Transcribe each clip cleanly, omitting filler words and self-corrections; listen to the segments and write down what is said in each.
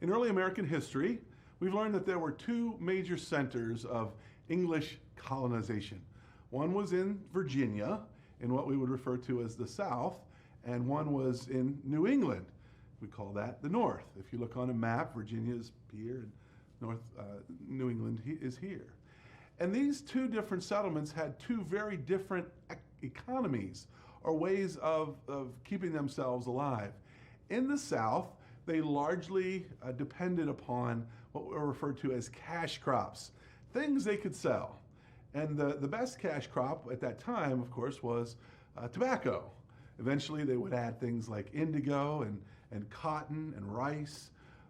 In early American history, we've learned that there were two major centers of English colonization. One was in Virginia, in what we would refer to as the South, and one was in New England. We call that the North. If you look on a map, Virginia is here, and New England is here. And these two different settlements had two very different economies or ways of keeping themselves alive. In the South, they largely depended upon what were referred to as cash crops, things they could sell. And the best cash crop at that time, of course, was tobacco. Eventually, they would add things like indigo and cotton and rice.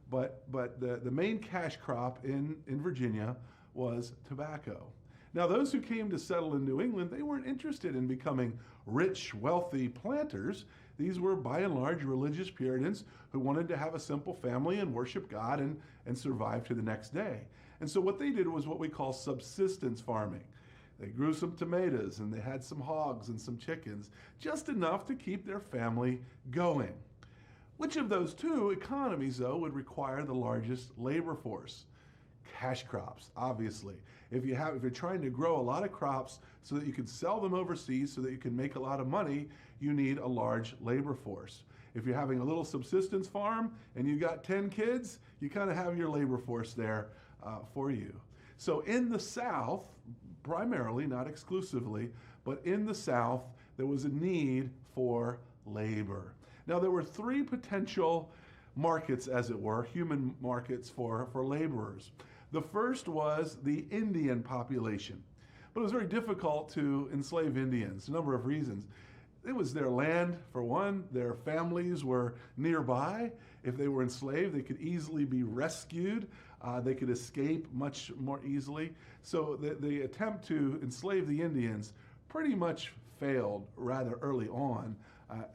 But the main cash crop in Virginia was tobacco. Now, those who came to settle in New England, they weren't interested in becoming rich, wealthy planters. These were, by and large, religious Puritans who wanted to have a simple family and worship God and survive to the next day. And so what they did was what we call subsistence farming. They grew some tomatoes and they had some hogs and some chickens, just enough to keep their family going. Which of those two economies, though, would require the largest labor force? Cash crops, obviously. If you're trying to grow a lot of crops so that you can sell them overseas so that you can make a lot of money, you need a large labor force. If you're having a little subsistence farm and you got 10 kids, you kind of have your labor force there for you. So in the South, primarily, not exclusively, but in the South, there was a need for labor. Now, there were three potential markets, as it were, human markets for laborers. The first was the Indian population. But it was very difficult to enslave Indians, a number of reasons. It was their land, for one. Their families were nearby. If they were enslaved, they could easily be rescued. They could escape much more easily. So the attempt to enslave the Indians pretty much failed rather early on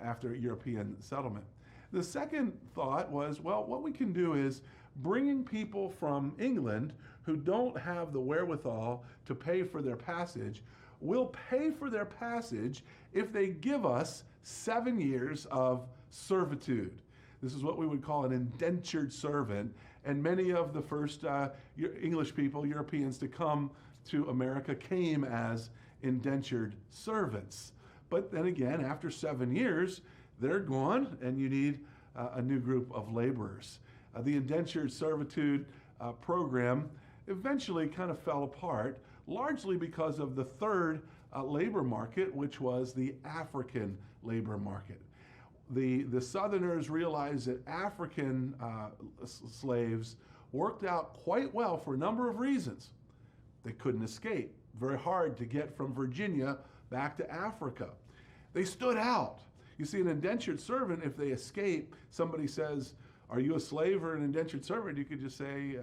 after European settlement. The second thought was, well, what we can do is bringing people from England who don't have the wherewithal to pay for their passage. We'll pay for their passage if they give us 7 years of servitude. This is what we would call an indentured servant, and many of the first English people, Europeans, to come to America came as indentured servants. But then again, after 7 years, they're gone, and you need a new group of laborers. The indentured servitude program eventually kind of fell apart, largely because of the third labor market, which was the African labor market. The Southerners realized that African slaves worked out quite well for a number of reasons. They couldn't escape. Very hard to get from Virginia back to Africa. They stood out. You see, an indentured servant, if they escape, somebody says, "Are you a slave or an indentured servant?" You could just say,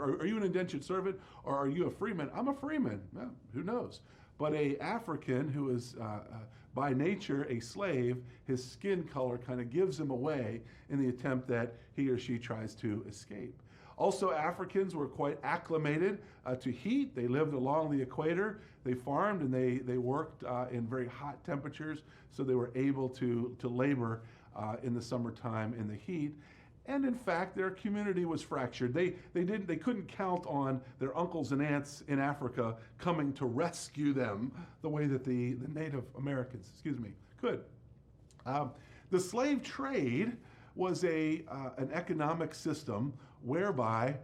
"Are you an indentured servant or are you a freeman?" "I'm a freeman." Well, who knows? But a African who is by nature a slave, his skin color kind of gives him away in the attempt that he or she tries to escape. Also, Africans were quite acclimated to heat. They lived along the equator. They farmed and they worked in very hot temperatures, so they were able to labor in the summertime in the heat. And in fact, their community was fractured. They couldn't count on their uncles and aunts in Africa coming to rescue them the way that the Native Americans, could. The slave trade was an economic system whereby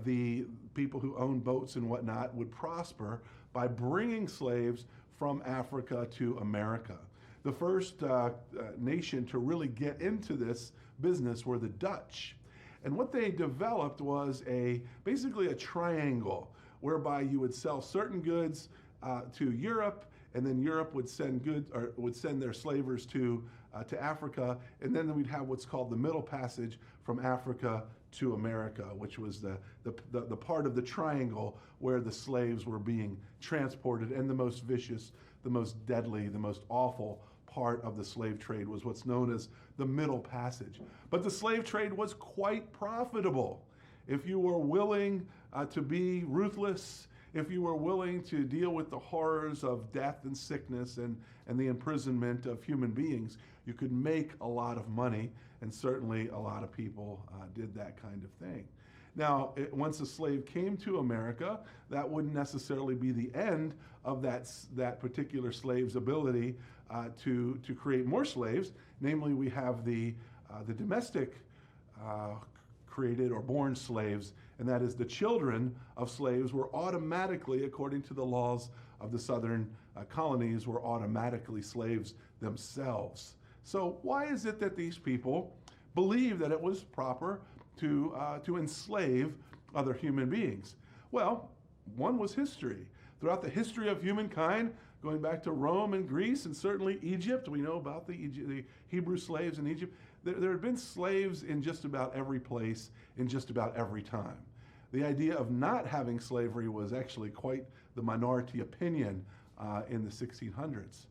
the people who owned boats and whatnot would prosper by bringing slaves from Africa to America. The first nation to really get into this business were the Dutch. And what they developed was basically a triangle whereby you would sell certain goods to Europe, and then Europe would send their slavers to Africa, and then we'd have what's called the Middle Passage from Africa to America, which was the part of the triangle where the slaves were being transported. And the most vicious, the most deadly, the most awful part of the slave trade was what's known as the Middle Passage. But the slave trade was quite profitable. If you were willing to be ruthless, if you were willing to deal with the horrors of death and sickness and the imprisonment of human beings, you could make a lot of money. and certainly a lot of people did that kind of thing. Now, once a slave came to America, that wouldn't necessarily be the end of that particular slave's ability to create more slaves. Namely, we have the domestic created or born slaves, and that is the children of slaves were automatically, according to the laws of the southern colonies, were automatically slaves themselves. So why is it that these people believed that it was proper to enslave other human beings? Well, one was history. Throughout the history of humankind, going back to Rome and Greece and certainly Egypt, we know about the Hebrew slaves in Egypt. There had been slaves in just about every place, in just about every time. The idea of not having slavery was actually quite the minority opinion in the 1600s.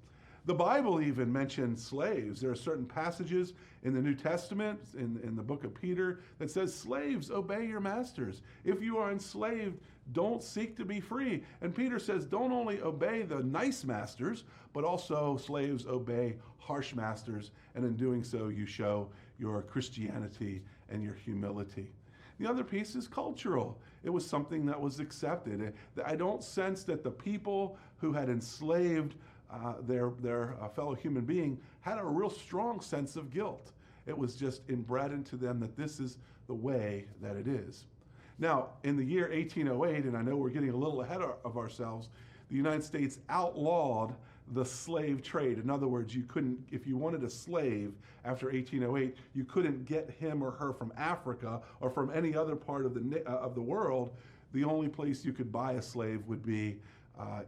The Bible even mentions slaves. There are certain passages in the New Testament, in the book of Peter, that says, slaves, obey your masters. If you are enslaved, don't seek to be free. And Peter says, don't only obey the nice masters, but also slaves obey harsh masters. And in doing so, you show your Christianity and your humility. The other piece is cultural. It was something that was accepted. I don't sense that the people who had enslaved their fellow human being had a real strong sense of guilt. It was just inbred into them that this is the way that it is. Now, in the year 1808, and I know we're getting a little ahead of ourselves, the United States outlawed the slave trade. In other words, you couldn't, if you wanted a slave after 1808, you couldn't get him or her from Africa or from any other part of the world. The only place you could buy a slave would be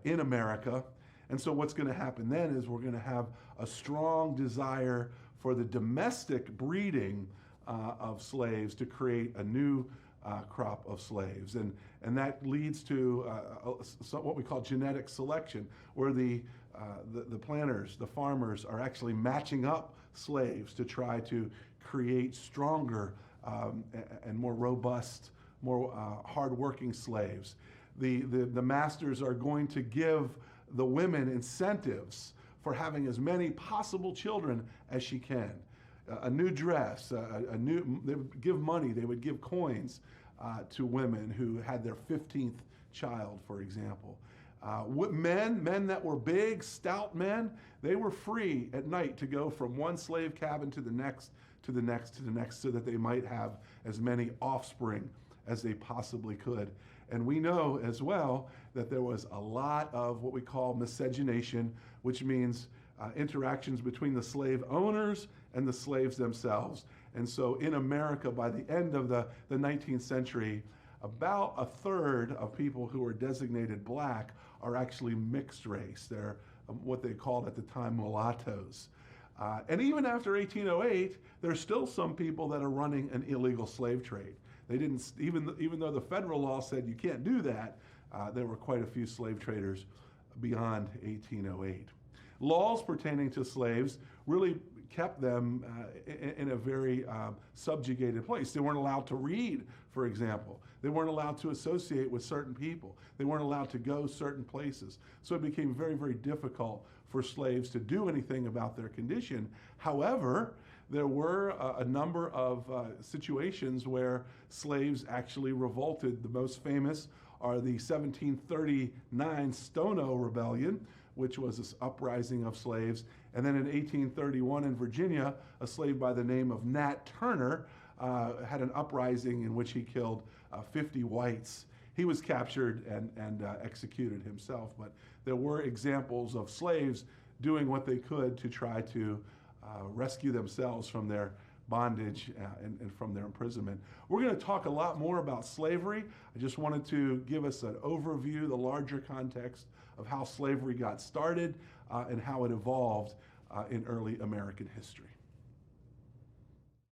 in America. And so what's going to happen then is we're going to have a strong desire for the domestic breeding of slaves to create a new crop of slaves. And that leads to what we call genetic selection, where the planters, the farmers, are actually matching up slaves to try to create stronger and more robust, more hardworking slaves. The masters are going to give the women incentives for having as many possible children as she can. A new dress, they would give money, they would give coins to women who had their 15th child, for example. Men that were big, stout men, they were free at night to go from one slave cabin to the next, to the next, to the next, so that they might have as many offspring as they possibly could. And we know as well that there was a lot of what we call miscegenation, which means interactions between the slave owners and the slaves themselves. And so in America, by the end of the 19th century, about a third of people who are designated black are actually mixed race. They're what they called at the time mulattoes. And even after 1808, there's still some people that are running an illegal slave trade. They didn't, even though the federal law said you can't do that, there were quite a few slave traders beyond 1808. Laws pertaining to slaves really kept them in a very subjugated place. They weren't allowed to read, for example. They weren't allowed to associate with certain people. They weren't allowed to go certain places. So it became very, very difficult for slaves to do anything about their condition. However, there were a number of situations where slaves actually revolted. The most famous are the 1739 Stono Rebellion, which was this uprising of slaves. And then in 1831 in Virginia, a slave by the name of Nat Turner had an uprising in which he killed 50 whites. He was captured and executed himself, but there were examples of slaves doing what they could to try to rescue themselves from their bondage and from their imprisonment. We're going to talk a lot more about slavery. I just wanted to give us an overview, the larger context of how slavery got started and how it evolved in early American history.